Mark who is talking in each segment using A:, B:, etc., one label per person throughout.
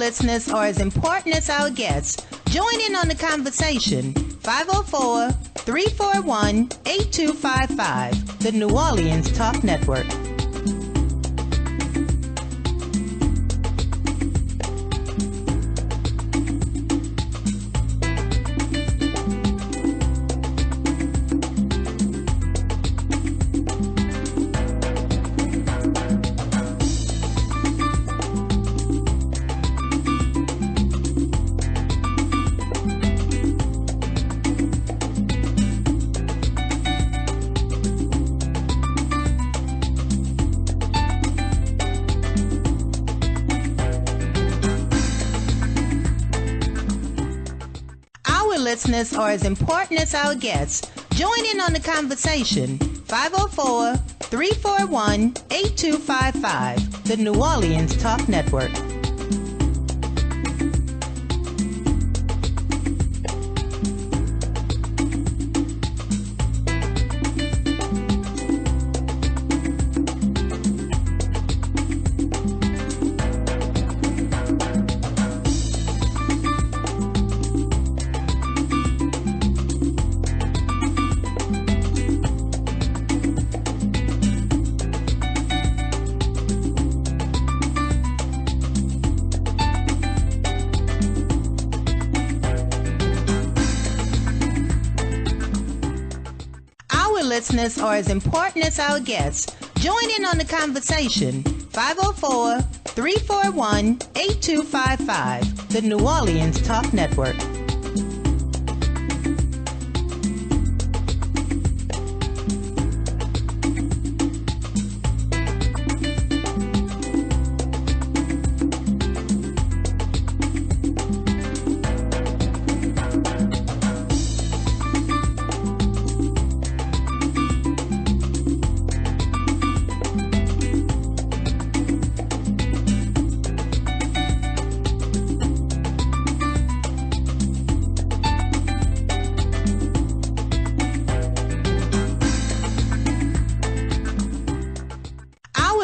A: listeners are as important as our guests. Join in on the conversation. 504-341-8255, the New Orleans Talk Network. Listeners are as important as our guests. Join in on the conversation. 504-341-8255, the New Orleans Talk Network. Listeners are as important as our guests. Join in on the conversation. 504-341-8255, the New Orleans Talk Network.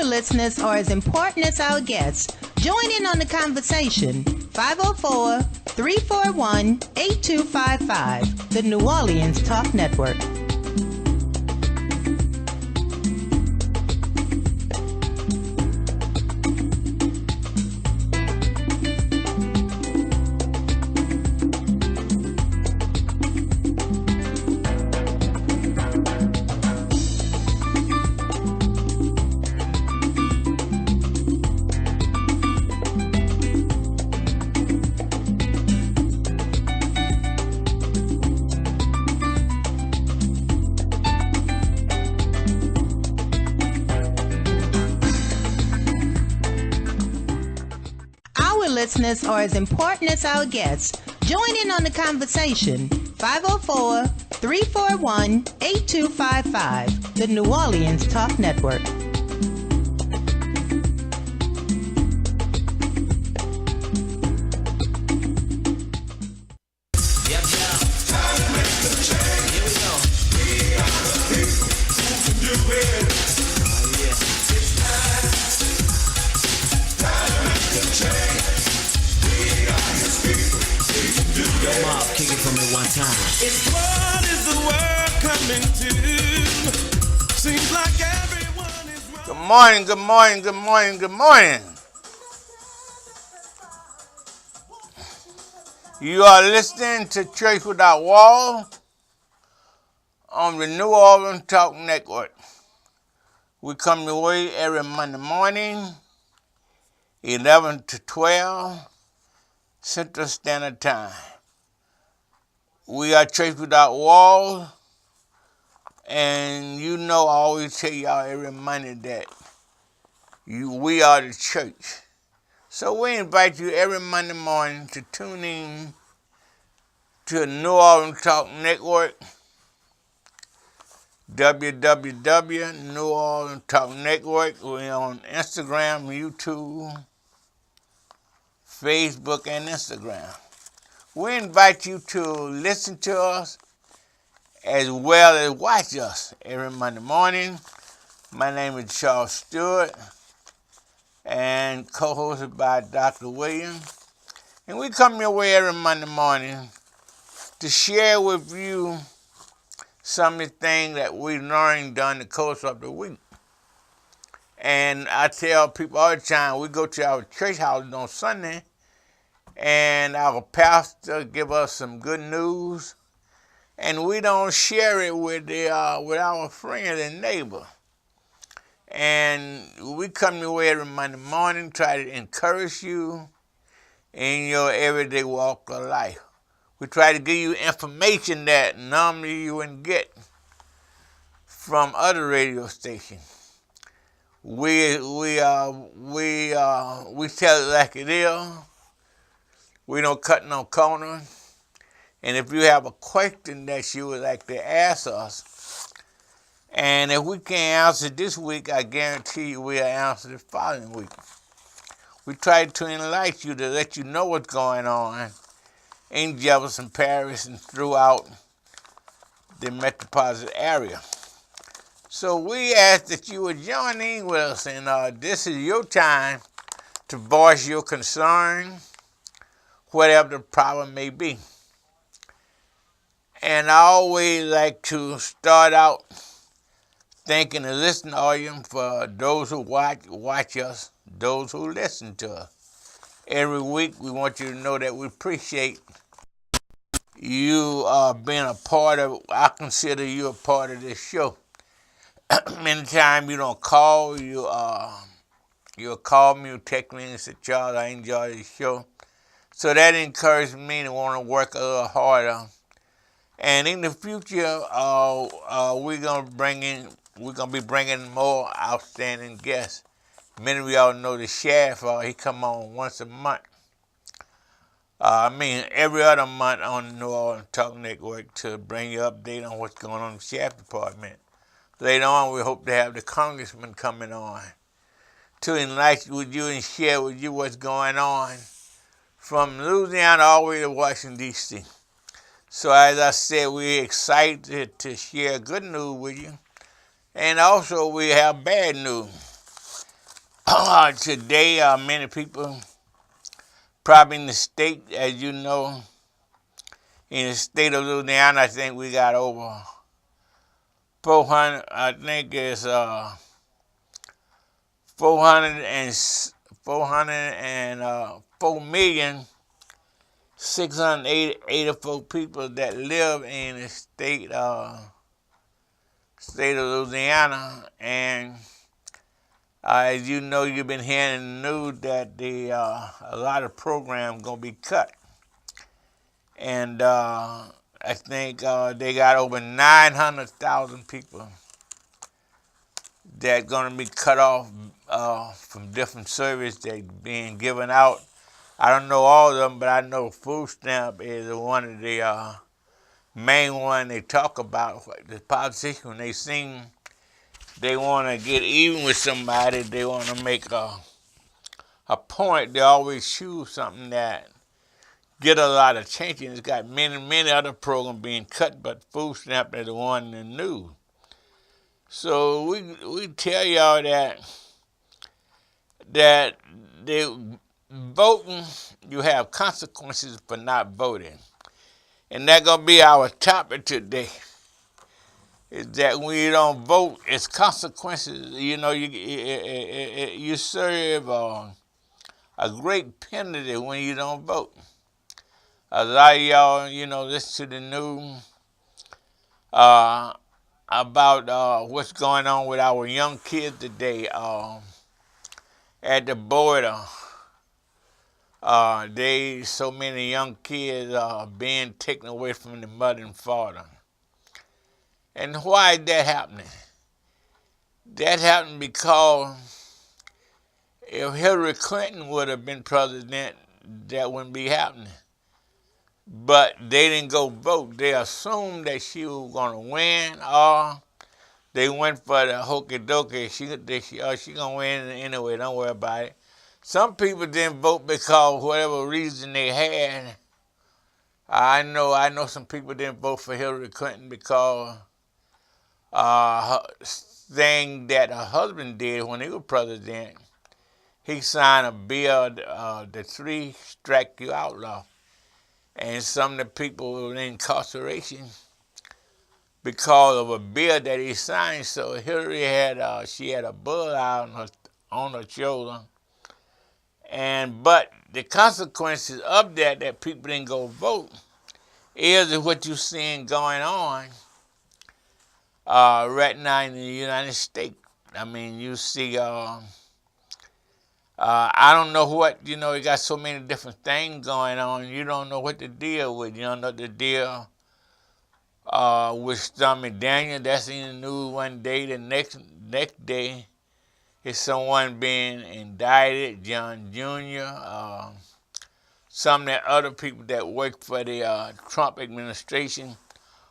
A: Listeners are as important as our guests. Join in on the conversation. 504-341-8255, the New Orleans Talk Network. Listeners are as important as our guests. Join in on the conversation. 504-341-8255, the New Orleans Talk Network.
B: It's what is the world coming to? Seems like everyone is wrong.
C: Good morning, good morning, good morning, good morning. You are listening to Church Without Walls on the New Orleans Talk Network. We come your way every Monday morning, 11 to 12, Central Standard Time. We are Church Without Walls, and you know I always tell y'all every Monday that we are the church. So we invite you every Monday morning to tune in to the New Orleans Talk Network, www. New Orleans Talk Network. We're on Instagram, YouTube, Facebook, and Instagram. We invite you to listen to us as well as watch us every Monday morning. My name is Steward and co-hosted by Dr. Williams. And we come your way every Monday morning to share with you some of the things that we learned during the course of the week. And I tell people all the time, we go to our church houses on Sunday, and our pastor give us some good news, and we don't share it with our friends and neighbors. And we come your way every Monday morning, try to encourage you in your everyday walk of life. We try to give you information that normally you wouldn't get from other radio stations. We tell it like it is. We don't cut no corners. And if you have a question that you would like to ask us, and if we can't answer this week, I guarantee you we'll answer the following week. We try to enlighten you, to let you know what's going on in Jefferson Parish and throughout the metropolitan area. So we ask that you would join in with us, and this is your time to voice your concern, whatever the problem may be. And I always like to start out thanking the listening audience for those who watch us, those who listen to us. Every week we want you to know that we appreciate you being a part of, I consider you a part of this show. Many times you don't call, you'll call me or text me and say, Charles, I enjoy this show. So that encourages me to want to work a little harder. And in the future, we're gonna be bringing more outstanding guests. Many of y'all know the sheriff. He come on once a month. Every other month on the New Orleans Talk Network to bring you an update on what's going on in the sheriff department. Later on, we hope to have the congressman coming on to enlighten with you and share with you what's going on from Louisiana all the way to Washington, D.C. So as I said, we're excited to share good news with you. And also we have bad news. Today, many people, probably in the state, as you know, in the state of Louisiana, I think we got over 400, I think it's 404,684 people that live in the state of Louisiana. And as you know, you've been hearing in the news that a lot of programs going to be cut. And I think they got over 900,000 people that going to be cut off from different services that being given out. I don't know all of them, but I know food stamp is one of the main one they talk about. The politicians, when they sing, they want to get even with somebody, they want to make a point, they always choose something that get a lot of attention. It's got many other programs being cut, but food stamp is the one in the news. So we tell y'all that the voting, you have consequences for not voting. And that's going to be our topic today, is that when you don't vote, it's consequences. You know, you serve a great penalty when you don't vote. A lot of y'all, listen to the news about what's going on with our young kids today at the border. So many young kids are being taken away from the mother and father. And why is that happening? That happened because if Hillary Clinton would have been president, that wouldn't be happening. But they didn't go vote. They assumed that she was going to win, or they went for the hokey dokey. She going to win anyway, don't worry about it. Some people didn't vote because whatever reason they had. I know some people didn't vote for Hillary Clinton because thing that her husband did when he was president, he signed a bill, the three strike you outlaw. And some of the people were in incarceration because of a bill that he signed. So Hillary had, she had a bull eye on her shoulder. But the consequences of that people didn't go vote, is what you're seeing going on right now in the United States. I mean, you see, I don't know what, you got so many different things going on. You don't know what to deal with. You don't know the deal with Stormy Daniels. That's in the news one day. The next day is someone being indicted, John Jr., some of the other people that work for the Trump administration.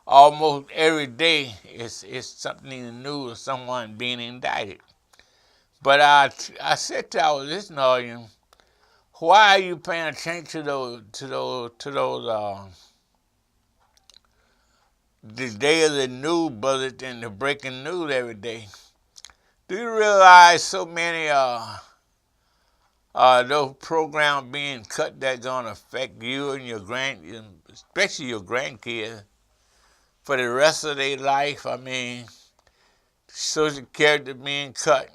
C: Almost every day is something in the news of someone being indicted. But I said to our listening audience, why are you paying attention to those the day of the news bulletin, the breaking news every day? Do you realize so many those programs being cut that's gonna affect you and your especially your grandkids, for the rest of their life? I mean, Social Security being cut.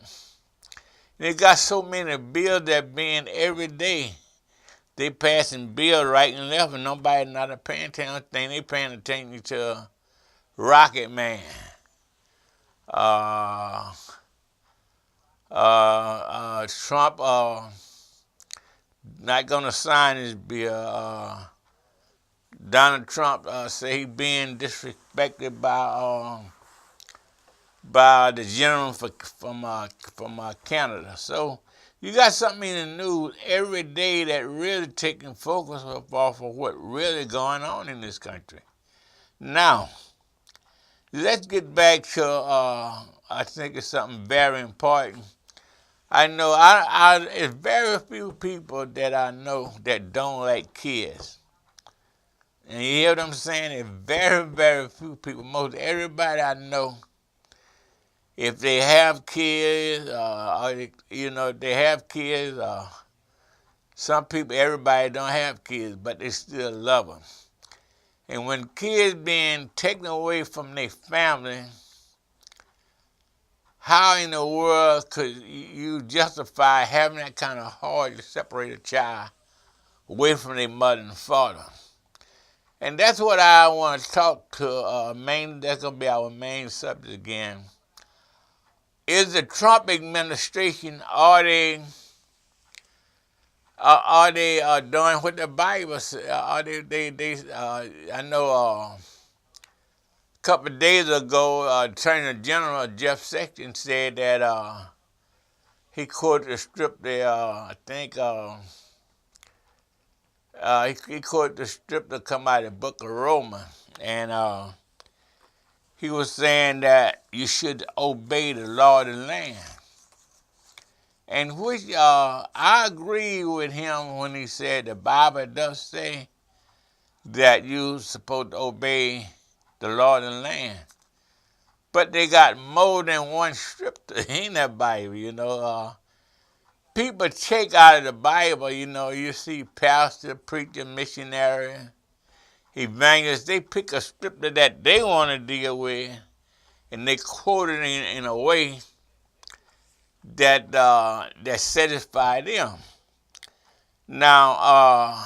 C: They got so many bills that being every day. They passing bills right and left, and nobody not paying attention. They paying attention to Rocket Man, Trump not gonna sign his bill. Donald Trump say he being disrespected by the gentleman from Canada. So you got something in the news every day that really taking focus off of what really going on in this country. Now, let's get back to I think it's something very important. I know it's very few people that I know that don't like kids. And you hear what I'm saying? It's very, very few people. Most everybody I know, if they have kids, they have kids. Some people, everybody don't have kids, but they still love them. And when kids being taken away from their family, how in the world could you justify having that kind of heart to separate a child away from their mother and father? And that's what I want to talk to. That's going to be our main subject again. Is the Trump administration, are they doing what the Bible says? I know a couple of days ago, Attorney General Jeff Sessions said that he quoted the scripture. He quoted the scripture come out of the book of Romans, and he was saying that you should obey the law of the land. And which I agree with him when he said the Bible does say that you're supposed to obey the law of the land. But they got more than one scripture in that Bible, People take out of the Bible, you see pastor, preacher, missionary, evangelists, they pick a scripture that they want to deal with, and they quote it in a way that satisfy them. Now,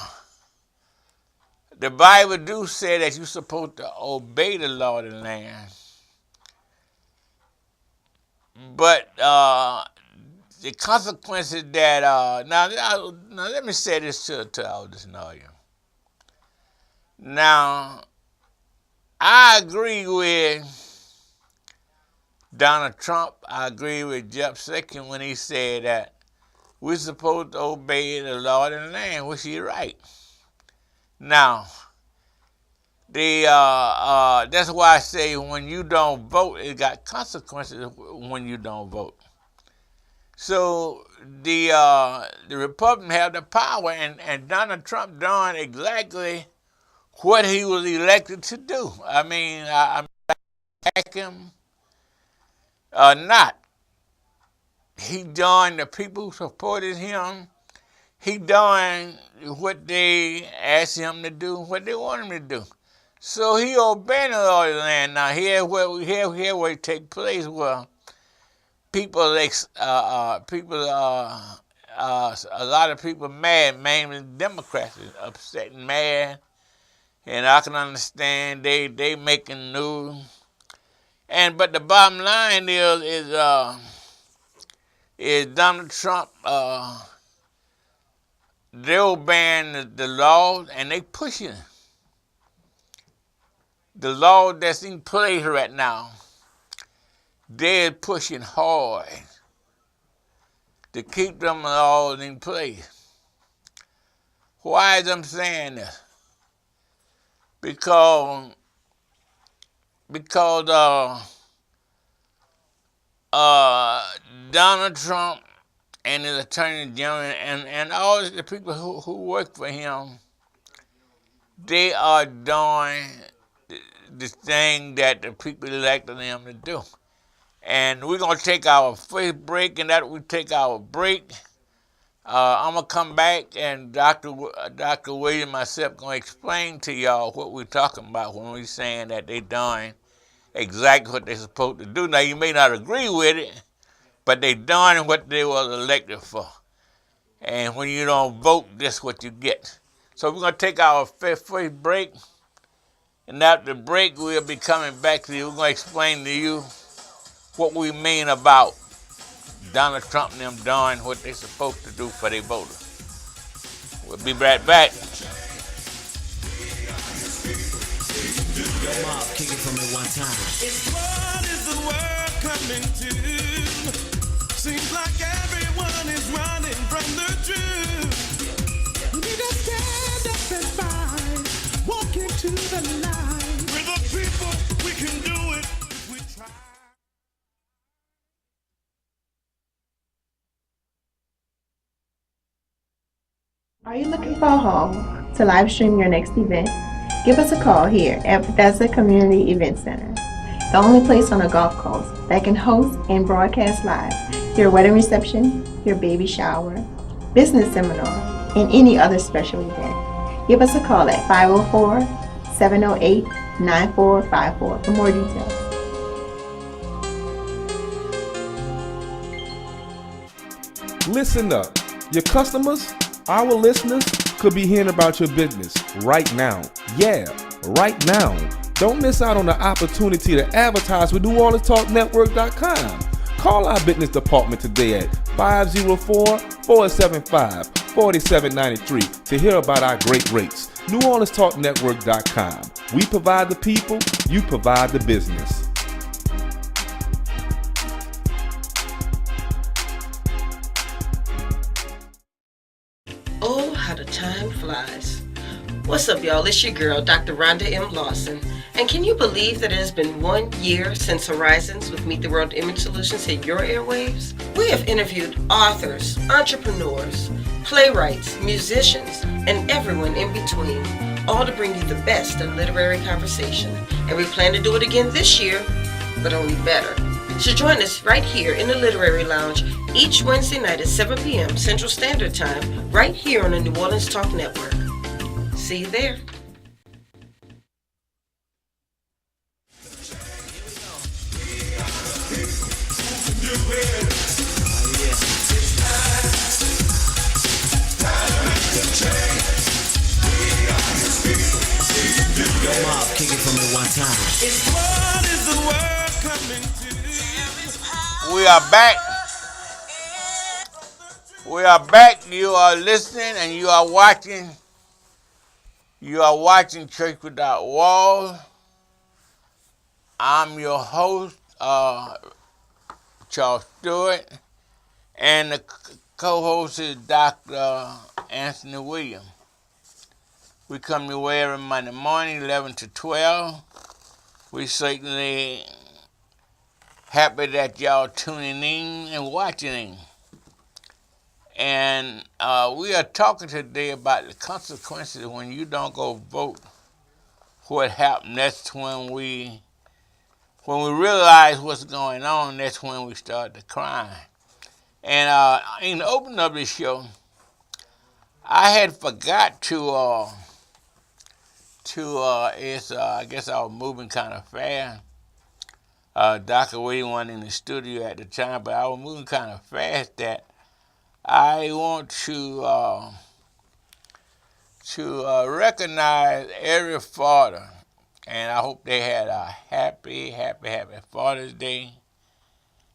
C: the Bible do say that you're supposed to obey the law of the land, but the consequences that now let me say this to our listeners. Now, I agree with Donald Trump. I agree with Jeff Sessions when he said that we're supposed to obey the law of the land, which he's right. Now, that's why I say when you don't vote, it got consequences when you don't vote. So the Republicans have the power, and Donald Trump done exactly what he was elected to do. I mean, I back him or not. he done, the people who supported him, he done what they asked him to do, what they want him to do. So he obeying the law of the land. Now here where it take place, where people, a lot of people mad, mainly Democrats, upset and mad, and I can understand they making news. But the bottom line is Donald Trump. They're obeying the laws and they pushing the law that's in place right now. They're pushing hard to keep them laws in place. Why is I'm saying this? Because Donald Trump and his attorney general and all the people who work for him, they are doing the thing that the people elected them to do. And we're going to take our first break, and after we take our break, I'm going to come back, and Dr. William and myself going to explain to y'all what we're talking about when we're saying that they doing exactly what they're supposed to do. Now, you may not agree with it, but they doing what they were elected for. And when you don't vote, this is what you get. So we're going to take our first break, and after the break, we'll be coming back to you. We're going to explain to you what we mean about Donald Trump and them doing what they're supposed to do for their voters. We'll be right back.
D: Kick it from me one time.
B: What is the world coming to? Seems like everyone is running from the truth. We need to stand up and fight, walk into the light. We're the people, we can do it if we try.
A: Are you looking for a home to live stream your next event? Give us a call here at Bethesda Community Event Center, the only place on the Gulf Coast that can host and broadcast live your wedding reception, your baby shower, business seminar, and any other special event. Give us a call at 504-708-9454 for more details.
E: Listen up. Your customers, our listeners, could be hearing about your business right now. Yeah, right now. Don't miss out on the opportunity to advertise with NewOrleansTalkNetwork.com. Call our business department today at 504-475-4793 to hear about our great rates. NewOrleansTalkNetwork.com. We provide the people, you provide the business.
F: Oh, how the time flies. What's up, y'all? It's your girl, Dr. Rhonda M. Lawson. And can you believe that it has been 1 year since Horizons with Meet the World Image Solutions hit your airwaves? We have interviewed authors, entrepreneurs, playwrights, musicians, and everyone in between, all to bring you the best in literary conversation. And we plan to do it again this year, but only better. So join us right here in the Literary Lounge each Wednesday night at 7 p.m. Central Standard Time, right here on the New Orleans Talk Network. See you there.
D: Kick it from me one time.
B: What is the world coming to?
C: We are back. We are back. You are listening and you are watching. You are watching Church Without Walls. I'm your host, Charles Steward, and the co-host is Dr. Anthony Williams. We come your way every Monday morning, 11 to 12. We certainly happy that y'all tuning in and watching in. And we are talking today about the consequences when you don't go vote. What happened? That's when we realize what's going on. That's when we start to cry. And in the opening of this show, I had forgot I guess I was moving kind of fast. Dr. William wasn't in the studio at the time, but I was moving kind of fast that I want to recognize every father, and I hope they had a happy Father's Day.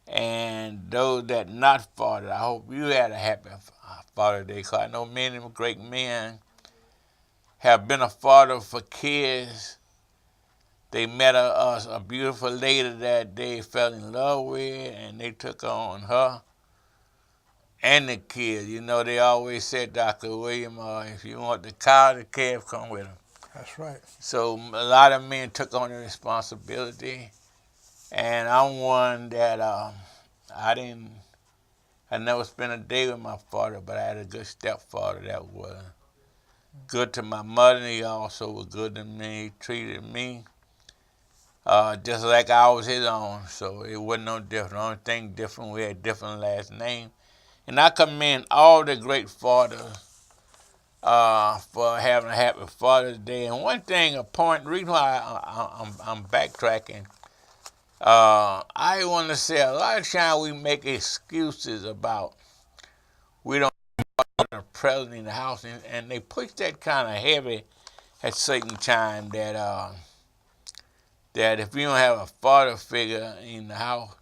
C: And those that not fathered, I hope you had a happy Father's Day, because I know many great men have been a father for kids. They met a beautiful lady that they fell in love with, and they took on her and the kids. You know, they always said, Dr. William, if you want the cow, the calf come with them.
G: That's right.
C: So a lot of men took on the responsibility, and I'm one that I never spent a day with my father, but I had a good stepfather that was good to my mother. He also was good to me. He treated me just like I was his own, so it wasn't no different. The only thing different, we had different last name. And I commend all the great fathers for having a happy Father's Day. And one thing, the reason why I'm backtracking, I want to say a lot of times we make excuses about we don't have a president in the house, and they push that kind of heavy at certain time that if you don't have a father figure in the house,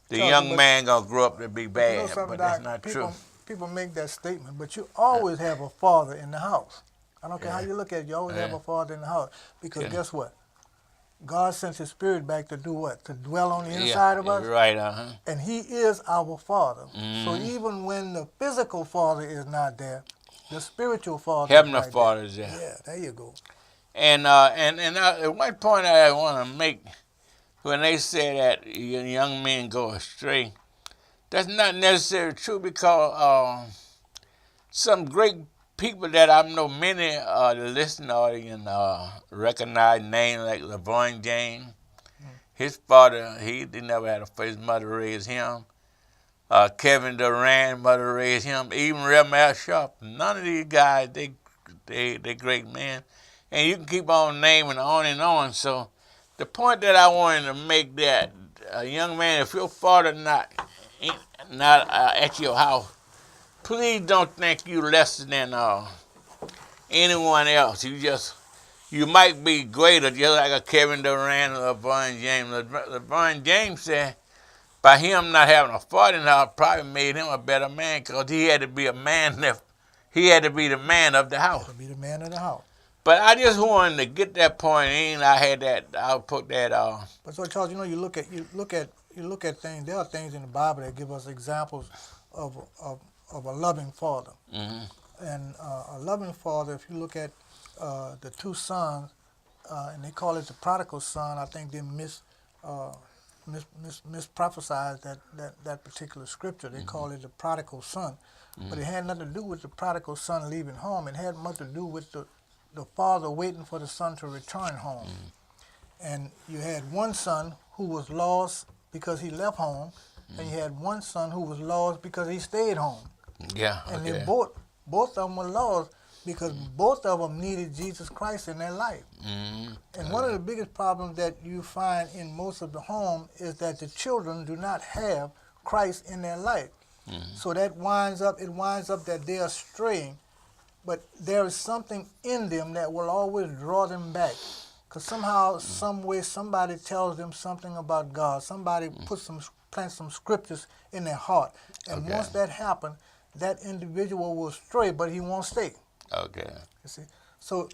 C: the young man gonna grow up to be bad. But that's not true.
G: People make that statement, but you always have a father in the house. I don't care how you look at it, you always have a father in the house. Because guess what? God sent his spirit back to do what? To dwell on the inside of us?
C: Right,
G: And he is our father. So even when the physical father is not there, the spiritual father
C: Heavenly
G: is right
C: Father is there.
G: Yeah, there you go.
C: And one point I want to make, when they say that young men go astray, that's not necessarily true, because some great people that I know, many the listening audience recognize names like Reverend James. His father, he never had his mother raised him. Kevin Durant, mother raised him. Even Reverend Sharp. None of these guys, they great men. And you can keep on naming on and on. So the point that I wanted to make, that a young man, if your father not at your house, please don't think you less than anyone else. You might be greater, just like a Kevin Durant or LeBron James. LeBron James said, by him not having a father in the house, probably made him a better man, because he had to be a man. He had to be the man of the house.
G: To be the man of the house.
C: But I just wanted to get that point in. I'll put that.
G: But so Charles, you look at things. There are things in the Bible that give us examples of a loving father.
C: Mm-hmm.
G: And a loving father, if you look at the two sons, and they call it the prodigal son, I think they misprophesied that particular scripture. They call it the prodigal son. But it had nothing to do with the prodigal son leaving home. It had much to do with the father waiting for the son to return home. And you had one son who was lost because he left home, and you had one son who was lost because he stayed home.
C: Yeah.
G: And
C: Okay.
G: they both of them were lost because both of them needed Jesus Christ in their life. And one of the biggest problems that you find in most of the home is that the children do not have Christ in their life. So that winds up that they are straying, but there is something in them that will always draw them back. Because somehow, some way, somebody tells them something about God. Somebody plants some scriptures in their heart. And once that happens, that individual will stray, but he won't stay.
C: Okay.
G: You see? So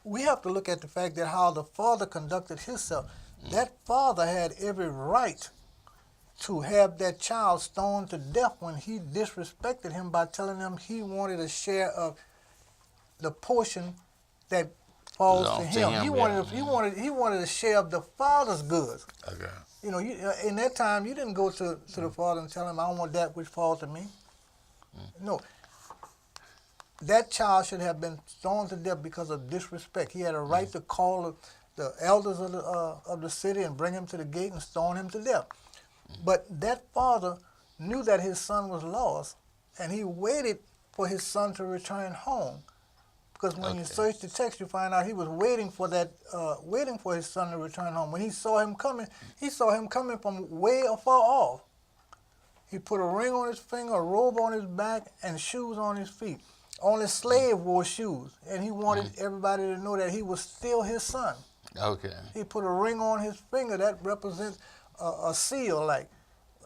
G: we have to look at the fact that how the father conducted himself. That father had every right to have that child stoned to death when he disrespected him by telling him he wanted a share of the portion that falls to him. He wanted a share of the father's goods.
C: Okay.
G: In that time, you didn't go to the father and tell him, I want that which falls to me. No. That child should have been stoned to death because of disrespect. He had a right to call the elders of the city and bring him to the gate and stone him to death. But that father knew that his son was lost, and he waited for his son to return home. Because when you search the text, you find out he was waiting for his son to return home. When he saw him coming from way afar off. He put a ring on his finger, a robe on his back, and shoes on his feet. Only slave wore shoes, and he wanted everybody to know that he was still his son.
C: Okay.
G: He put a ring on his finger that represents a seal, like.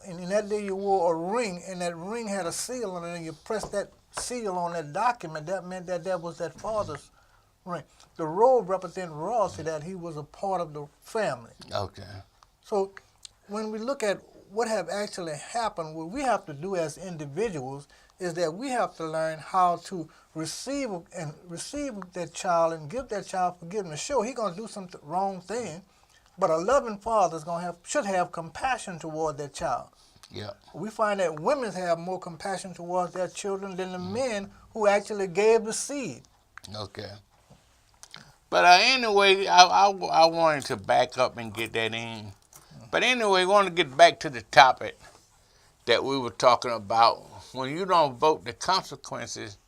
G: And in that day you wore a ring, and that ring had a seal on it, and you pressed that seal on that document. That meant that was that father's ring. The robe represented royalty, that he was a part of the family.
C: Okay.
G: So when we look at what have actually happened, what we have to do as individuals is that we have to learn how to receive that child and give that child forgiveness. Sure, he's going to do some wrong thing, but a loving father should have compassion toward that child.
C: Yeah.
G: We find that women have more compassion towards their children than the men who actually gave the seed.
C: Okay. But anyway, I wanted to back up and get that in. But anyway, I want to get back to the topic that we were talking about. When you don't vote, the consequences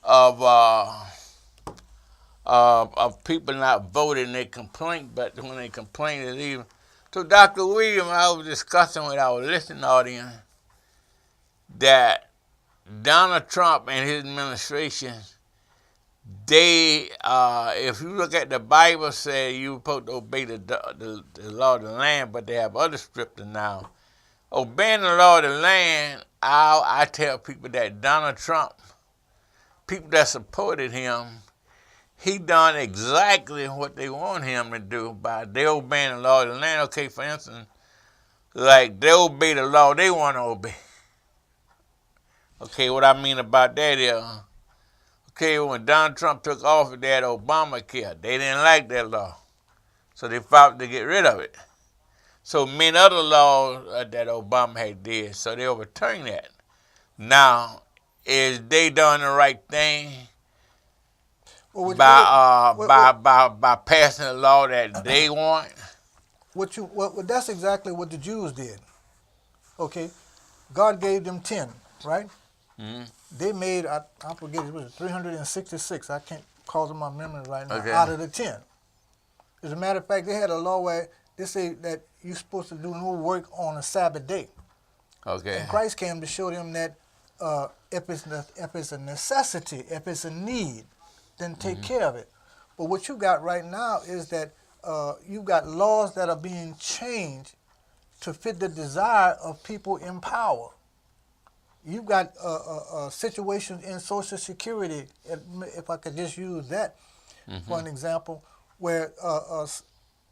C: of people not voting, they complain, but when they complain, it's even. So, Dr. William, I was discussing with our listening audience that Donald Trump and his administration, they, if you look at the Bible, say you're supposed to obey the law of the land, but they have other scriptures now. Obeying the law of the land, I tell people that Donald Trump, people that supported him, he done exactly what they want him to do by they obeying the law of the land. Okay, for instance, like they obey the law they want to obey. Okay, what I mean about that is, okay, when Donald Trump took office, they had Obamacare. They didn't like that law, so they fought to get rid of it. So many other laws that Obama had did, so they overturned that. Now, is they done the right thing? By passing a law that they want.
G: That's exactly what the Jews did. Okay, God gave them 10, right? Mm-hmm. They made I forget it was 366. I can't call them my memory right now. Okay. Out of the 10. As a matter of fact, they had a law where they say that you're supposed to do no work on a Sabbath day.
C: Okay.
G: And Christ came to show them that if it's a necessity, if it's a need, then take care of it. But what you got right now is that you've got laws that are being changed to fit the desire of people in power. You've got situations in Social Security, if I could just use that for an example, where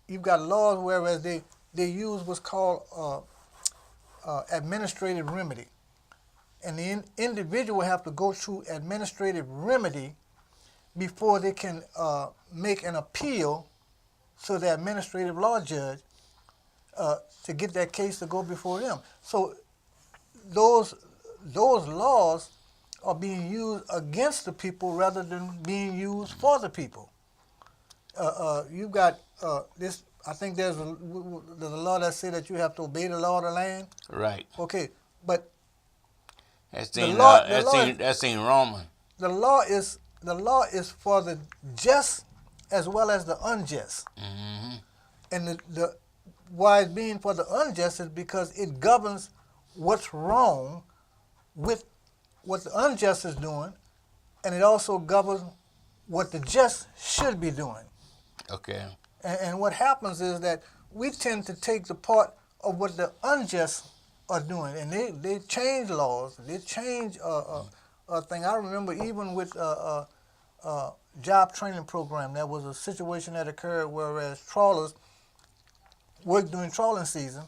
G: you've got laws whereas they use what's called administrative remedy. And the individual have to go through administrative remedy before they can make an appeal to the administrative law judge to get that case to go before them. So those laws are being used against the people rather than being used for the people. You've got this. I think there's a law that says that you have to obey the law of the land.
C: Right.
G: Okay, but
C: that's in Roman.
G: The law is for the just as well as the unjust. Mm-hmm. And why it's being for the unjust is because it governs what's wrong with what the unjust is doing, and it also governs what the just should be doing.
C: Okay.
G: And what happens is that we tend to take the part of what the unjust are doing, and they change laws, they change thing. I remember even with job training program, there was a situation that occurred whereas trawlers worked during trawling season,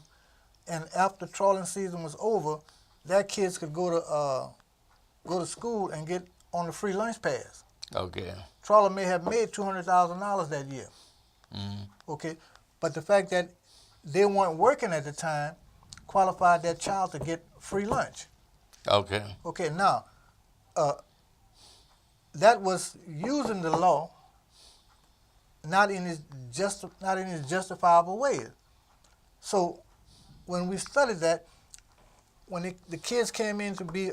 G: and after trawling season was over, their kids could go to school and get on the free lunch pass.
C: Okay.
G: Trawler may have made $200,000 that year. Mm-hmm. Okay, but the fact that they weren't working at the time qualified that child to get free lunch.
C: Okay.
G: Okay, now that was using the law not in its justifiable way. So when we studied that, when the kids came in to be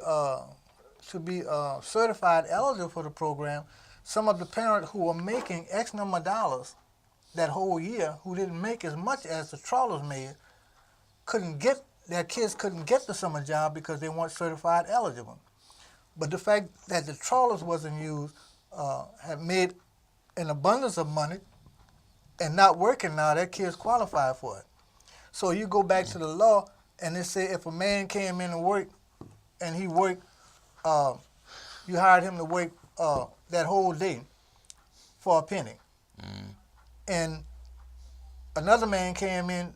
G: certified eligible for the program, some of the parents who were making X number of dollars that whole year, who didn't make as much as the trawlers made, their kids couldn't get the summer job because they weren't certified eligible. But the fact that the trawlers wasn't used had made an abundance of money and not working now, their kids qualify for it. So you go back to the law and they say if a man came in and worked and he worked, you hired him to work that whole day for a penny. And another man came in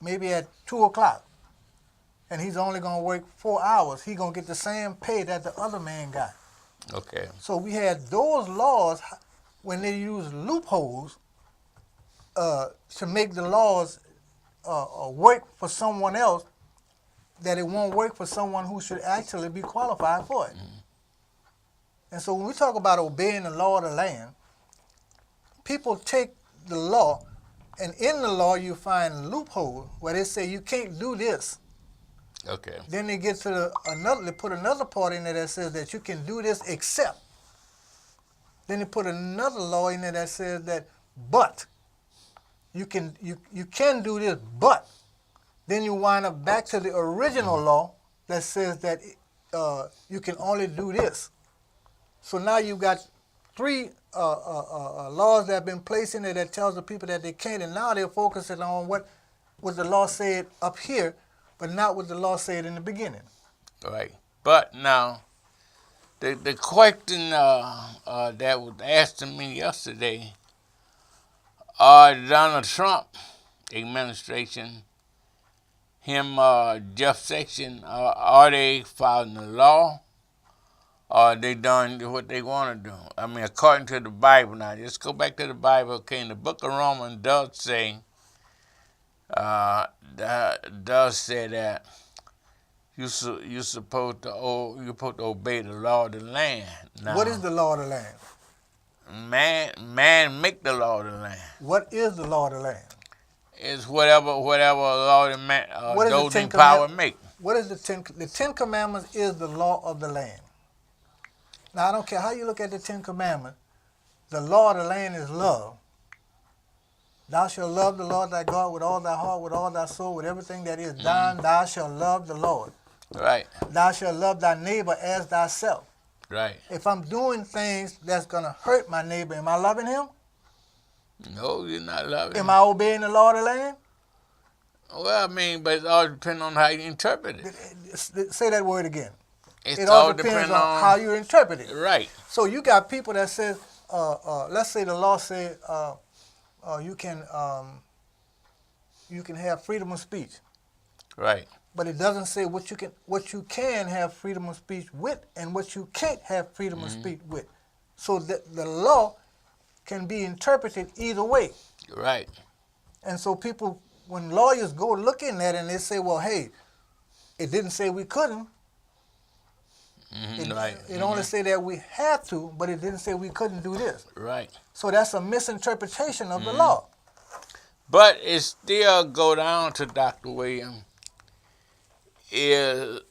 G: maybe at 2 o'clock and he's only going to work 4 hours. He's going to get the same pay that the other man got.
C: Okay.
G: So we had those laws when they used loopholes to make the laws work for someone else, that it won't work for someone who should actually be qualified for it. And so when we talk about obeying the law of the land, people take the law, and in the law you find loopholes where they say you can't do this.
C: Okay.
G: Then they get to they put another part in there that says that you can do this except. Then they put another law in there that says that but. You can do this, but. Then you wind up back to the original law that says that you can only do this. So now you've got 3 laws that have been placed in there that tells the people that they can't, and now they're focusing on what the law said up here, but not what the law said in the beginning.
C: Right. But now, the question that was asked to me yesterday, Donald Trump administration, Jeff Sessions, are they following the law? Or are they doing what they want to do? I mean, according to the Bible now, just go back to the Bible, okay, in the book of Romans does say that you're supposed to obey the law of the land. Now,
G: What is the law of the land?
C: Man make the law of the land.
G: What is the law of the land?
C: It's whatever law the man,
G: What is the
C: those in
G: 10
C: power make.
G: What is the 10 Commandments is the law of the land. Now, I don't care how you look at the 10 Commandments, the law of the land is love. Thou shalt love the Lord thy God with all thy heart, with all thy soul, with everything that is thine. Thou shalt love the Lord.
C: Right.
G: Thou shalt love thy neighbor as thyself.
C: Right.
G: If I'm doing things that's going to hurt my neighbor, am I loving him?
C: No, you're not loving.
G: Am I obeying the law of the land?
C: Well, I mean, but it all depends on how you interpret it.
G: Say that word again.
C: It
G: all depends on how you interpret it.
C: Right.
G: So you got people that says, let's say the law says you can have freedom of speech.
C: Right.
G: But it doesn't say what you can have freedom of speech with and what you can't have freedom of speech with. So that the law can be interpreted either way.
C: Right.
G: And so people, when lawyers go looking at it and they say, well, hey, it didn't say we couldn't. It only said that we had to, but it didn't say we couldn't do this.
C: Right.
G: So that's a misinterpretation of the law.
C: But it still go down to Dr. William. Is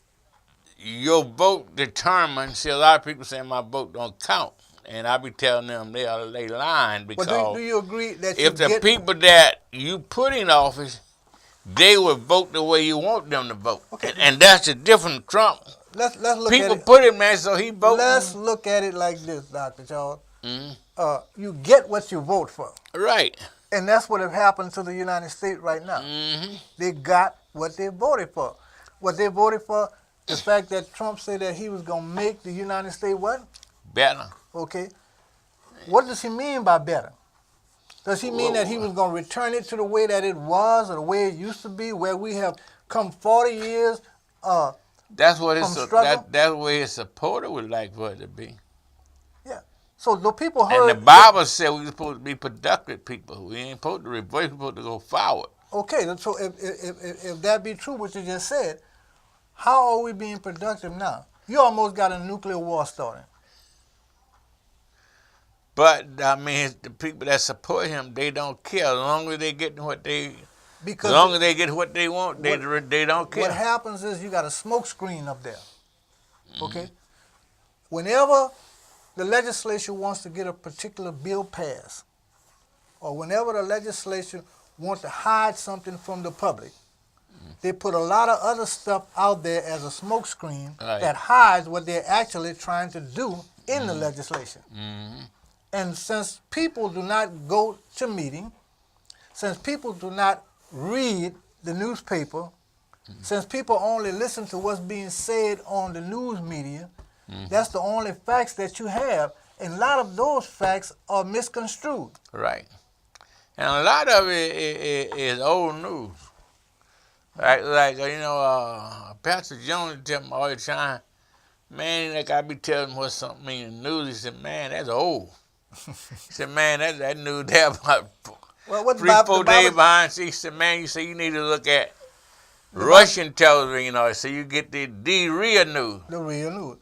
C: your vote determined? See, a lot of people say my vote don't count, and I be telling them they lying because
G: But do you agree that
C: if the people that you put in office, they would vote the way you want them to vote,
G: Okay.
C: and that's a different Trump.
G: Let's look
C: People
G: at it.
C: put him there, so he voted.
G: Let's look at it like this, Dr. Charles. You get what you vote for.
C: Right.
G: And that's what has happened to the United States right now. They got what they voted for. What they voted for, the fact that Trump said that he was going to make the United States what?
C: Better.
G: Okay. What does he mean by better? Does he mean that he was going to return it to the way that it was or the way it used to be, where we have come 40 years
C: That's what
G: from
C: his
G: struggle?
C: that's what his supporter would like for it to be.
G: Yeah. So the people heard...
C: And the Bible said we supposed to be productive people. We ain't supposed to reverse. We supposed to go forward.
G: Okay, so if that be true, what you just said, how are we being productive now? You almost got a nuclear war starting.
C: But I mean, the people that support him, they don't care as long as they getting what they
G: Because
C: as long as they get what they want, they don't care.
G: what happens is you got a smoke screen up there. Okay? Whenever the legislature wants to get a particular bill passed, or whenever the legislature wants to hide something from the public, they put a lot of other stuff out there as a smoke screen that hides what they're actually trying to do in the legislation. And since people do not go to meeting, since people do not read the newspaper, since people only listen to what's being said on the news media, that's the only facts that you have. And a lot of those facts are misconstrued.
C: Right. And a lot of it is old news. Like Pastor Jones tell me all the time, man, like I be telling him what something mean in the news. He said, man, that's old. He said, man, that news there about 3-4 days behind. He said, man, you need to look at Russian television, so you get the real news.
G: The real news.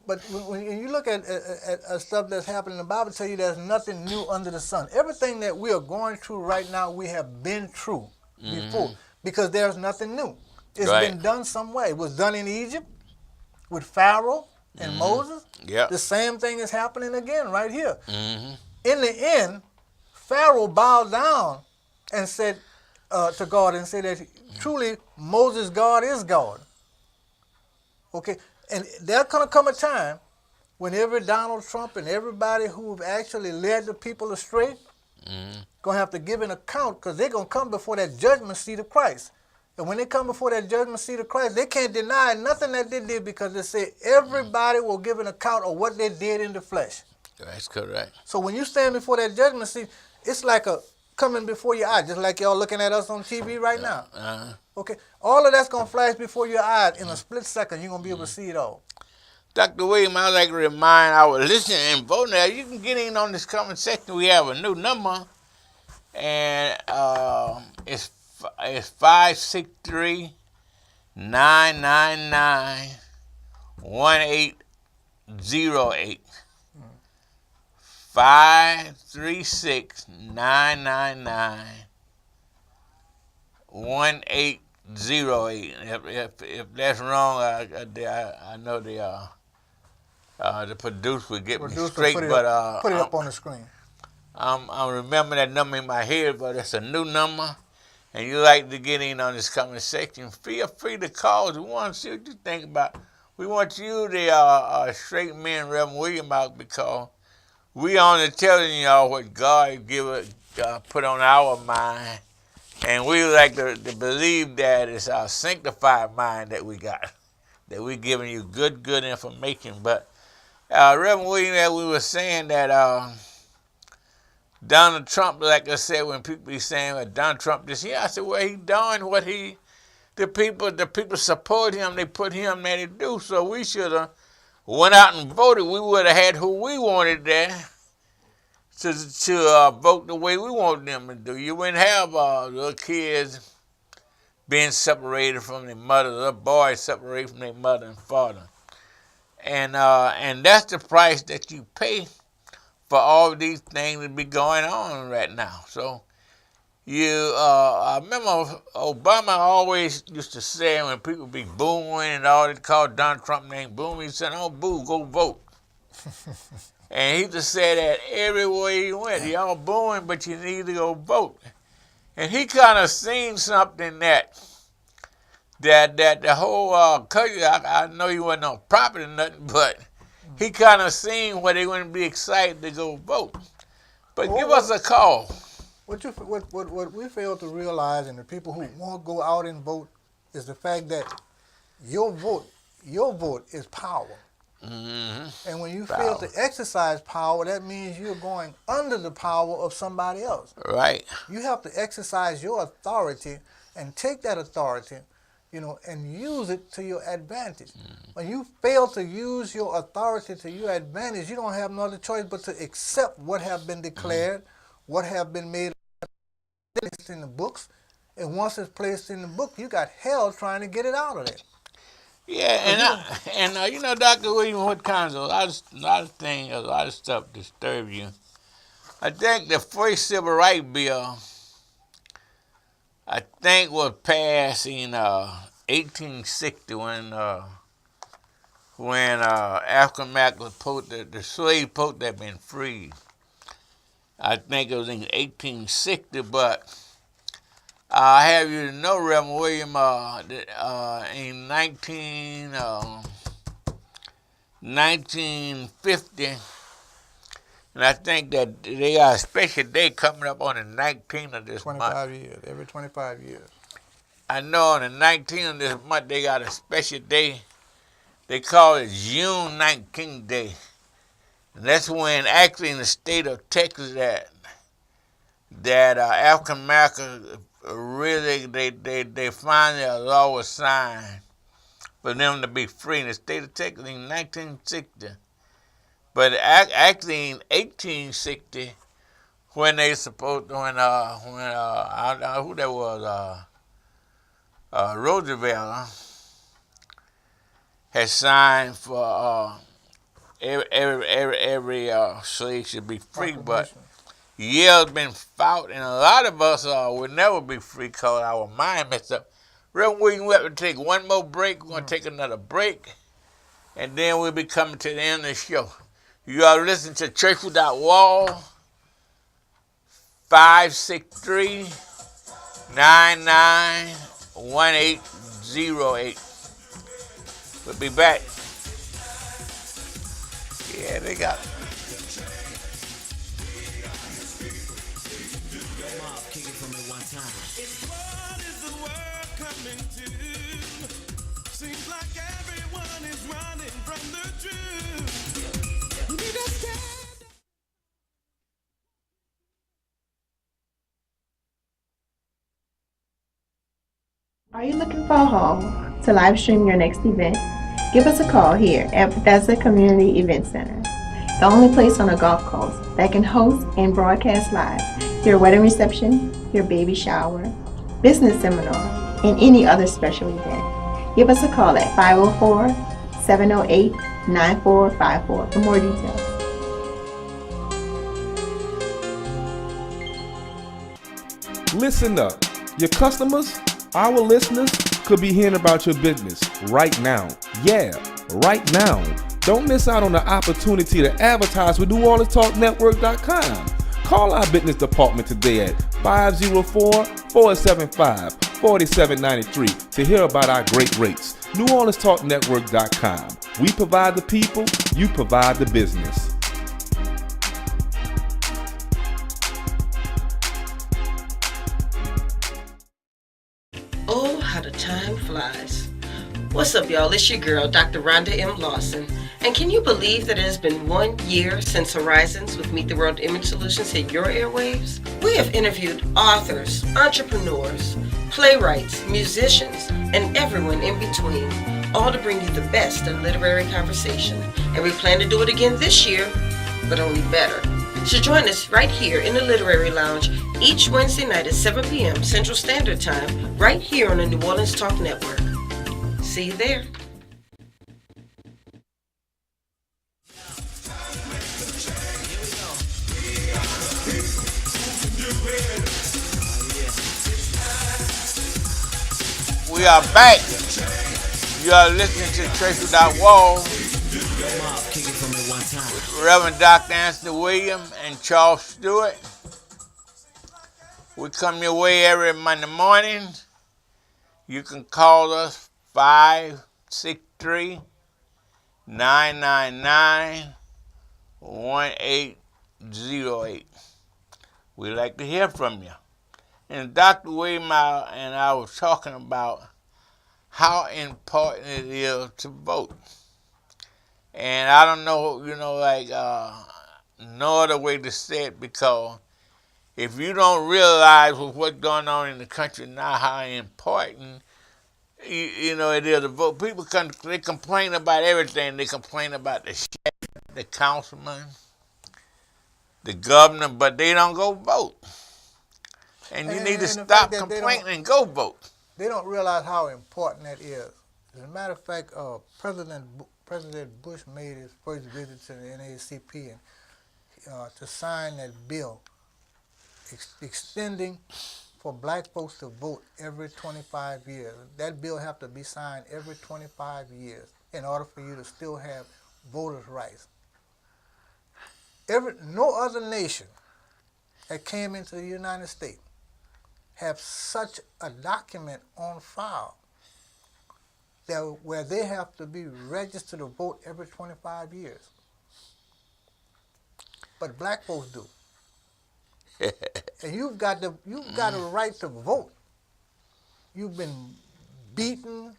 G: But when you look at stuff that's happening, the Bible tells you there's nothing new under the sun. Everything that we are going through right now, we have been through before, because there's nothing new. It's been done somewhere. It was done in Egypt with Pharaoh and Moses.
C: Yeah.
G: The same thing is happening again right here. In the end, Pharaoh bowed down and said to God and said that truly Moses' God is God. Okay? And there's going to come a time when every Donald Trump and everybody who've actually led the people astray going to have to give an account, because they're going to come before that judgment seat of Christ. And when they come before that judgment seat of Christ, they can't deny nothing that they did, because they say everybody will give an account of what they did in the flesh.
C: That's correct.
G: So when you stand before that judgment seat, it's like a coming before your eyes, just like y'all looking at us on TV right now. Okay, all of that's going to flash before your eyes in a split second. You're going to be able to see it all. Dr.
C: William, I'd like to remind our listeners and vote now, you can get in on this comment section. We have a new number, and it's 536-999-1808. 536-999-1808. If that's wrong, I know the producer will get me straight.
G: Put it up on the screen.
C: I'm remembering that number in my head, but it's a new number, and you like to get in on this comment section. Feel free to call us. We want to see what you think about. We want you, the straight men, Reverend William, out, because we only telling y'all what God put on our mind. And we like to believe that it's our sanctified mind that we got, that we're giving you good information. But Reverend William, that we were saying that Donald Trump, like I said, when people be saying Donald Trump this year, I said, well, he done what the people support him, they put him there to do. So we should have went out and voted. We would have had who we wanted there to vote the way we want them to do. You wouldn't have little kids being separated from their mother, little boys separated from their mother and father. And that's the price that you pay for all these things that be going on right now. So I remember Obama always used to say, when people be booing and all, they call Donald Trump name boom, he said, oh, boo, go vote. And he just said that everywhere he went. Y'all booing, but you need to go vote. And he kind of seen something that the whole country, I know he wasn't on property or nothing, but he kind of seen where they wouldn't be excited to go vote. But give us a call.
G: What we fail to realize, and the people who won't go out and vote, is the fact that your vote is power. And when you fail to exercise power, that means you're going under the power of somebody else.
C: Right.
G: You have to exercise your authority and take that authority, and use it to your advantage. When you fail to use your authority to your advantage, you don't have no other choice but to accept what have been declared, what have been made in the books. And once it's placed in the book, you got hell trying to get it out of there.
C: Yeah, and Dr. William, what kinds of a lot of things, a lot of stuff disturb you. I think the first civil rights bill I think was passed in 1860 when African Americans the slave post had been freed. I think it was in 1860, but I have you to know, Reverend William, in 1950, and I think that they got a special day coming up on the 19th of this month.
G: 25 years, every 25 years.
C: I know on the 19th of this month they got a special day. They call it June 19th Day. And that's when actually in the state of Texas that African Americans really they finally a law was signed for them to be free in the state of Texas in 1960. But actually in 1860 when they supposed I don't know who that was Roosevelt had signed for every slave should be free, but years been fought, and a lot of us will never be free because our mind messed up. Reverend William, we have to take one more break. We're going to take another break, and then we'll be coming to the end of the show. You are listening to Church Without Wall, 563-991808. We'll be back. Yeah, they got it.
D: Kick it for me one time.
B: What is the world coming to? Seems like everyone is running from the truth. We need to stand.
A: Are you looking for a home to live stream your next event? Give us a call here at Bethesda Community Event Center, the only place on a golf course that can host and broadcast live your wedding reception, your baby shower, business seminar, and any other special event. Give us a call at 504-708-9454 for more details.
E: Listen up. Your customers, our listeners, could be hearing about your business right now. Yeah, right now. Don't miss out on the opportunity to advertise with NewOrleansTalkNetwork.com. Call our business department today at 504-475-4793 to hear about our great rates. NewOrleansTalkNetwork.com. We provide the people, you provide the business.
F: Oh, how the time flies. What's up, y'all? It's your girl, Dr. Rhonda M. Lawson. And can you believe that it has been 1 year since Horizons with Meet the World Image Solutions hit your airwaves? We have interviewed authors, entrepreneurs, playwrights, musicians, and everyone in between, all to bring you the best in literary conversation. And we plan to do it again this year, but only better. So join us right here in the Literary Lounge each Wednesday night at 7 p.m. Central Standard Time, right here on the New Orleans Talk Network. See you there.
C: We are back. You are listening to Church Without Walls.
D: Kick it for me one time.
C: Reverend Dr. Anthony Williams and Charles Steward. We come your way every Monday morning. You can call us 563-999-1808. We'd like to hear from you. And Dr. Williams and I was talking about how important it is to vote. And I don't know, no other way to say it, because if you don't realize with what's going on in the country now, how important, it is to vote. People they complain about everything. They complain about the sheriff, the councilman, the governor, but they don't go vote. And you need to stop complaining and go vote.
G: They don't realize how important that is. As a matter of fact, President Bush made his first visit to the NAACP and to sign that bill extending for black folks to vote every 25 years. That bill have to be signed every 25 years in order for you to still have voters' rights. No other nation that came into the United States have such a document on file where they have to be registered to vote every 25 years. But black folks do. And you've got a right to vote. You've been beaten,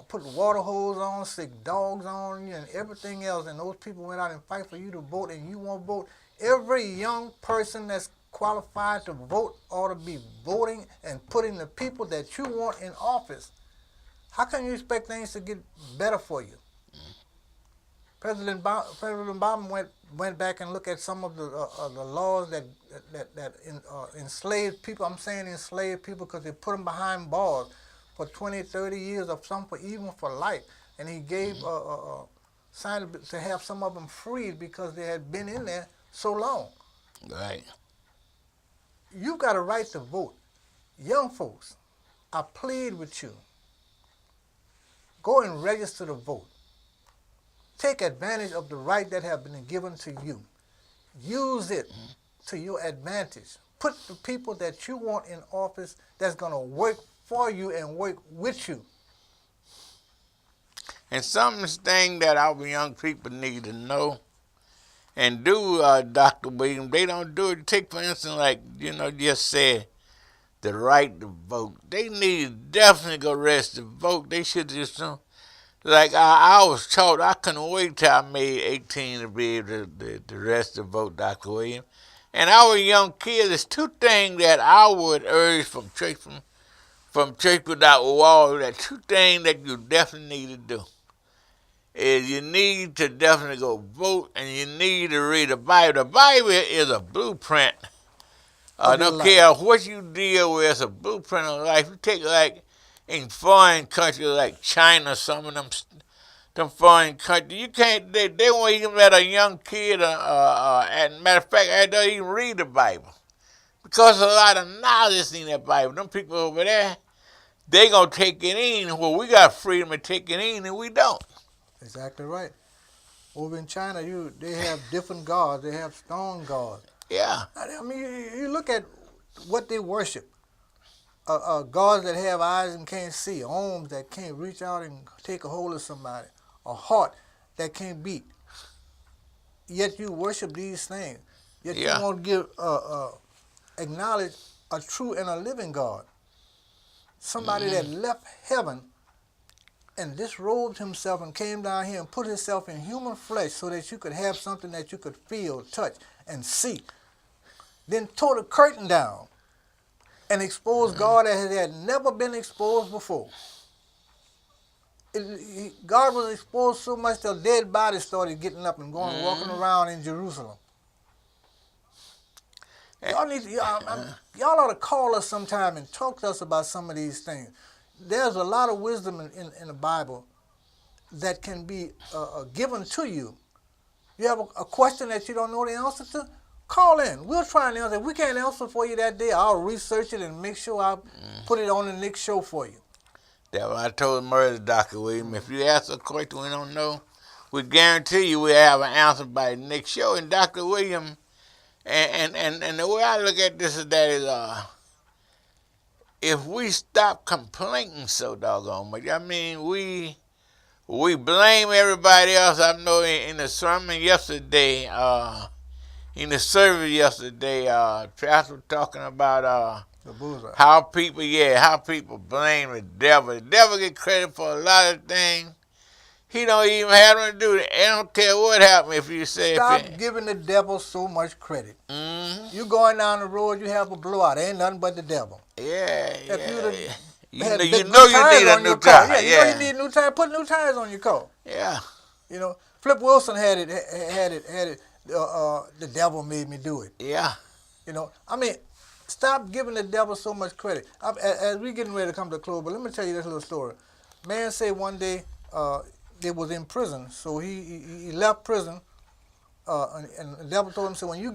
G: put water hose on, sick dogs on you, and everything else, and those people went out and fight for you to vote, and you won't vote. Every young person that's qualified to vote ought to be voting and putting the people that you want in office. How can you expect things to get better for you? President Obama went back and looked at some of the laws that enslaved people. I'm saying enslaved people because they put them behind bars for 20, 30 years, or some even for life. And he gave signed to have some of them freed because they had been in there so long.
C: Right.
G: You've got a right to vote. Young folks, I plead with you. Go and register to vote. Take advantage of the right that have been given to you. Use it to your advantage. Put the people that you want in office that's going to work for you and work with you.
C: And some thing that our young people need to know and do, Dr. Williams, they don't do it. Take, for instance, like, just said, the right to vote. They need to definitely go register to vote. They should just, like I was taught, I couldn't wait till I made 18 to be able to register to vote, Dr. Williams. And our young kids, there's two things that I would urge from Church Without Walls, that two things that you definitely need to do. Is you need to definitely go vote, and you need to read the Bible. The Bible is a blueprint. I don't care what you deal with, it's a blueprint of life. You take, like, in foreign countries like China, some of them foreign countries, you can't, they won't even let a young kid, and matter of fact, they don't even read the Bible. Because a lot of knowledge in that Bible. Them people over there, they going to take it in. Well, we got freedom to take it in, and we don't.
G: Exactly right. Over in China, they have different gods. They have stone gods.
C: Yeah.
G: I mean, you look at what they worship. Gods that have eyes and can't see, arms that can't reach out and take a hold of somebody, a heart that can't beat. Yet you worship these things. Yet you won't acknowledge a true and a living God. Somebody that left heaven and disrobed himself and came down here and put himself in human flesh so that you could have something that you could feel, touch, and see. Then tore the curtain down and exposed God as it had never been exposed before. God was exposed so much that dead bodies started getting up and going, walking around in Jerusalem. Y'all ought to call us sometime and talk to us about some of these things. There's a lot of wisdom in the Bible that can be given to you. You have a question that you don't know the answer to? Call in. We'll try and answer. If we can't answer for you that day, I'll research it and make sure I put it on the next show for you.
C: That's what I told Murray, Dr. Williams. If you ask a question we don't know, we guarantee you we'll have an answer by the next show. And Dr. Williams, and the way I look at this is that if we stop complaining so doggone much, I mean, we blame everybody else. I know in the sermon yesterday, in the service yesterday, Pastor was talking about how people blame the devil. The devil get credit for a lot of things. He don't even have nothing to do with it. I don't care what happened if you say...
G: Stop giving the devil so much credit. You going down the road, you have a blowout. Ain't nothing but the devil.
C: Yeah,
G: You
C: need a new
G: tire. You know you need new tires. Put new tires on your car.
C: Yeah.
G: You know, Flip Wilson had it. The devil made me do it.
C: Yeah.
G: You know, I mean, stop giving the devil so much credit. As we getting ready to come to a close, but let me tell you this little story. Man said one day they was in prison, so he left prison, and the devil told him, "So when you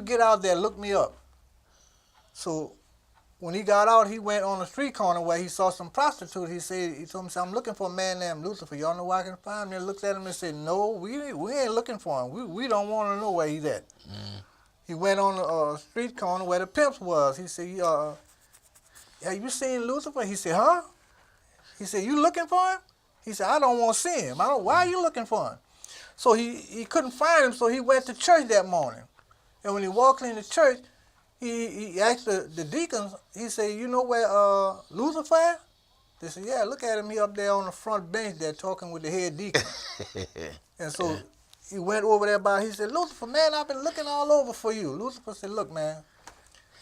G: get out there, look me up." So when he got out, he went on a street corner where he saw some prostitutes. He told him, I'm looking for a man named Lucifer. Y'all know where I can find him? He looked at him and said, no, we ain't looking for him. We don't want to know where he's at. He went on a street corner where the pimps was. He said, have you seen Lucifer? He said, huh? He said, you looking for him? He said, I don't want to see him. Why are you looking for him? So he couldn't find him, so he went to church that morning. And when he walked into church, he asked the deacons, he said, you know where Lucifer at? They said, yeah, look at him. He up there on the front bench there talking with the head deacon. And so he went over there he said, Lucifer, man, I've been looking all over for you. Lucifer said, look, man,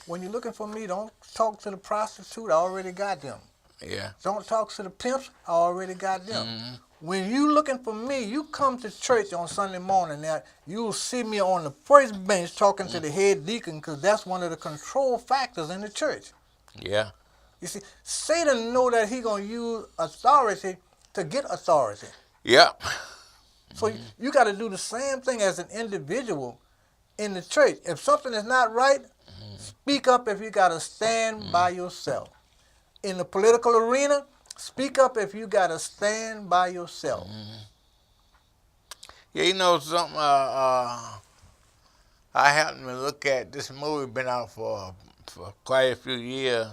G: when you're looking for me, don't talk to the prostitute. I already got them.
C: Yeah.
G: Don't talk to the pimps. I already got them. When you looking for me, you come to church on Sunday morning. Now, you'll see me on the first bench talking to the head deacon because that's one of the control factors in the church.
C: Yeah.
G: You see, Satan know that he going to use authority to get authority.
C: Yeah.
G: So you got to do the same thing as an individual in the church. If something is not right, speak up if you got to stand by yourself. In the political arena, speak up if you got to stand by yourself.
C: Yeah, you know something, I happened to look at this movie, been out for quite a few years.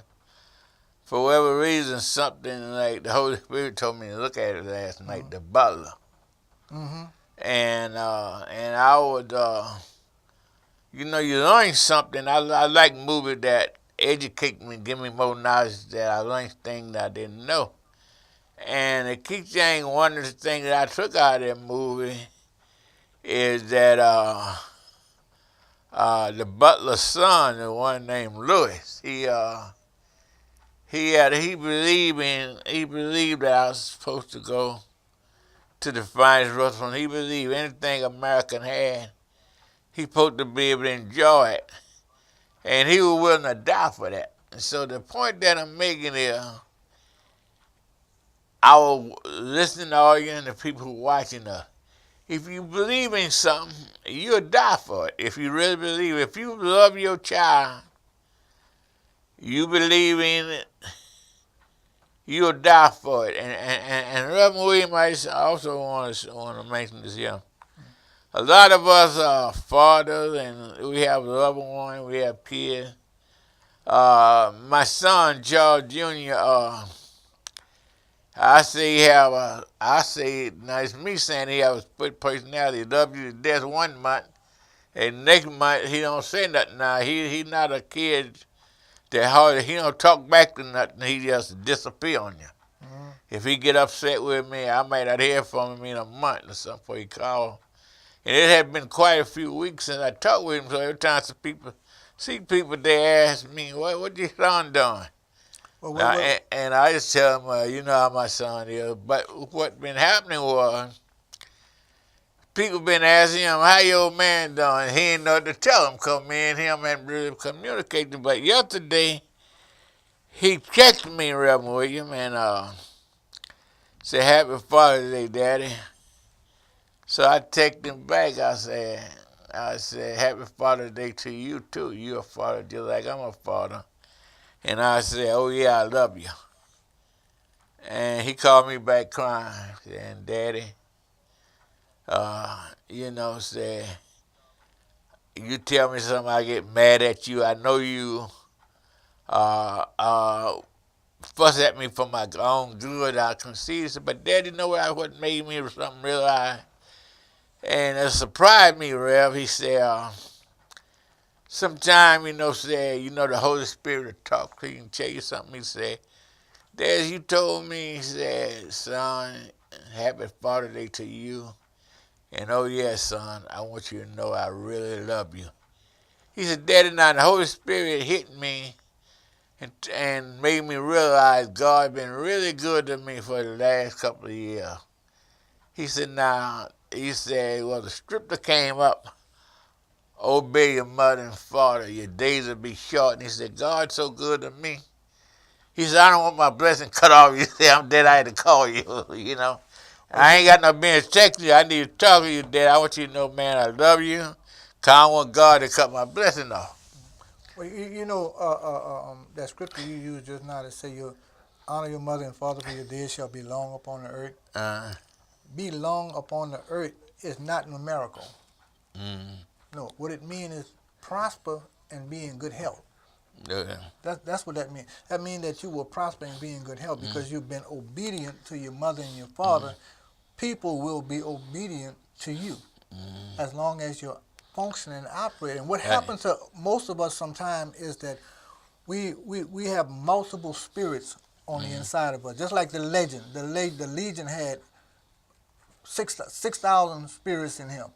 C: For whatever reason, something like the Holy Spirit told me to look at it last night, The Butler. And I would, you know, you learn something. I like movies that educate me, give me more knowledge, that I learned things that I didn't know. And the key thing, one of the things that I took out of that movie is that the butler's son, the one named Lewis, he believed that I was supposed to go to the finest restaurant. He believed anything American had, he supposed to be able to enjoy it. And he was willing to die for that. And so the point that I'm making is, I was listening to all you and the people who watching us. If you believe in something, you'll die for it. If you really believe it. If you love your child, you believe in it, you'll die for it. And Reverend William, I also want to mention this here. A lot of us are fathers, and we have loved ones, we have kids. My son, George Jr., now it's me saying he have a split personality. He loves you to death 1 month, and next month he don't say nothing now. He not a kid that hardly, he don't talk back to nothing. He just disappear on you. If he get upset with me, I might not hear from him in a month or something before he call. And it had been quite a few weeks since I talked with him, so every time see people, they ask me, what your son doing? And I just tell them, you know how my son is. But what been happening was, people been asking him, how your old man doing? He ain't know what to tell him, because me and him hadn't really communicated. But yesterday, he texted me, Reverend William, and said, Happy Father's Day, Daddy. So I texted him back. I said, Happy Father's Day to you, too. You're a father just like I'm a father. And I said, oh, yeah, I love you. And he called me back crying, saying, Daddy, you know, said, you tell me something, I get mad at you. I know you fuss at me for my own good. I concede, but Daddy know what made me something realize. And it surprised me, Rev. He said, sometime, the Holy Spirit will talk to you and tell you something. He said, Dad, you told me, he said, son, happy Father's Day to you. And oh, yes, son, I want you to know I really love you. He said, Daddy, now the Holy Spirit hit me and made me realize God been really good to me for the last couple of years. He said, well, the scripture came up, obey your mother and father, your days will be short. And he said, God's so good to me. He said, I don't want my blessing cut off. You say, I'm dead, I had to call you, you know. I ain't got no business texting you. I need to talk to you, Dad. I want you to know, man, I love you. Because I don't want God to cut my blessing off.
G: Well, that scripture you used just now to say, you honor your mother and father, for your days shall be long upon the earth. Be long upon the earth is not numerical. No, what it means is prosper and be in good health. That's what that means. That means that you will prosper and be in good health because you've been obedient to your mother and your father. People will be obedient to you as long as you're functioning and operating. What happens to most of us sometimes is that we have multiple spirits on the inside of us. Just like the legend. The Legion had 6,000 spirits in him.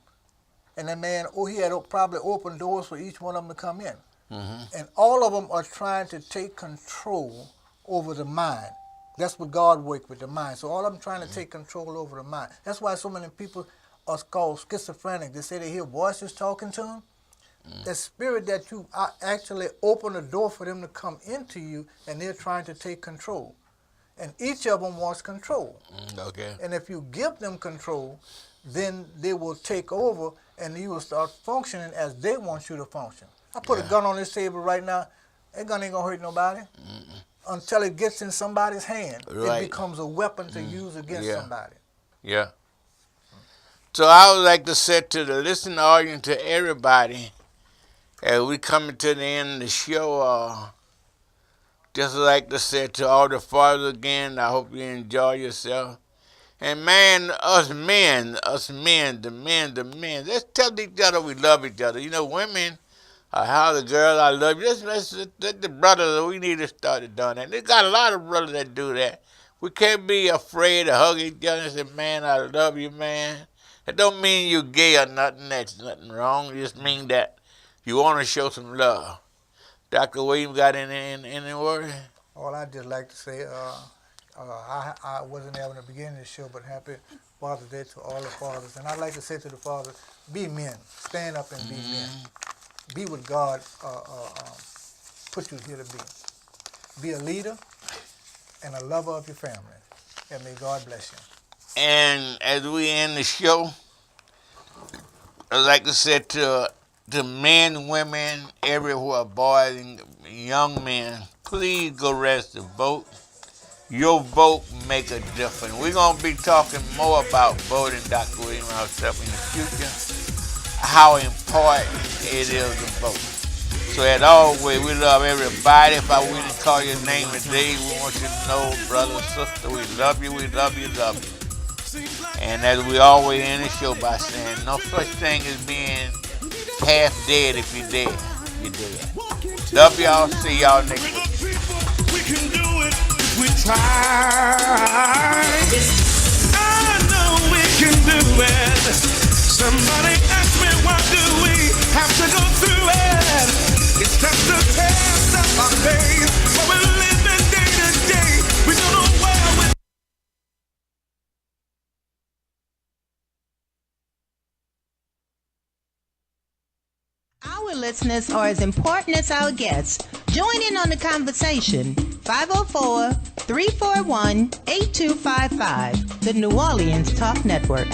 G: And that man, he had probably opened doors for each one of them to come in. And all of them are trying to take control over the mind. That's what God worked with, the mind. So all of them trying to take control over the mind. That's why so many people are called schizophrenic. They say they hear voices talking to them. The spirit that you actually open the door for them to come into you, and they're trying to take control. And each of them wants control. And if you give them control, then they will take over, and you will start functioning as they want you to function. I put a gun on this table right now. That gun ain't gonna hurt nobody until it gets in somebody's hand. It becomes a weapon to use against somebody.
C: So I would like to say to the listening audience, to everybody, as we coming to the end of the show, just like to say to all the fathers again, I hope you enjoy yourself. And man, us men, the men, let's tell each other we love each other. You know, women, how the girl, I love you. Let's let the brothers, we need to start doing that. They got a lot of brothers that do that. We can't be afraid to hug each other and say, man, I love you, man. That don't mean you're gay or nothing. That's nothing wrong. It just mean that you want to show some love. Dr. Williams got any word?
G: All I just like to say, I wasn't there in the beginning of the show, but happy Father's Day to all the fathers. And I'd like to say to the fathers, be men. Stand up and be men. Be what God put you here to be. Be a leader and a lover of your family. And may God bless you.
C: And as we end the show, I'd like to say to men, women, everywhere, boys and young men, please go register to vote. Your vote make a difference. We're going to be talking more about voting, Dr. Williams and myself, in the future, how important it is to vote. So as always, we love everybody. If I wouldn't call your name today, we want you to know, brother and sister, we love you, we love you, love you. And as we always end the show by saying, no such thing as being half dead. If you're dead, you're dead. Love y'all. See y'all next week.
B: We can do it if we try. I know we can do it. Somebody asked me, why do we have to go through it? It's just a test of our faith. What we're living day to day. We don't know where we're.
H: Our listeners are as important as our guests. Join in on the conversation. 504-341-8255. The New Orleans Talk Network.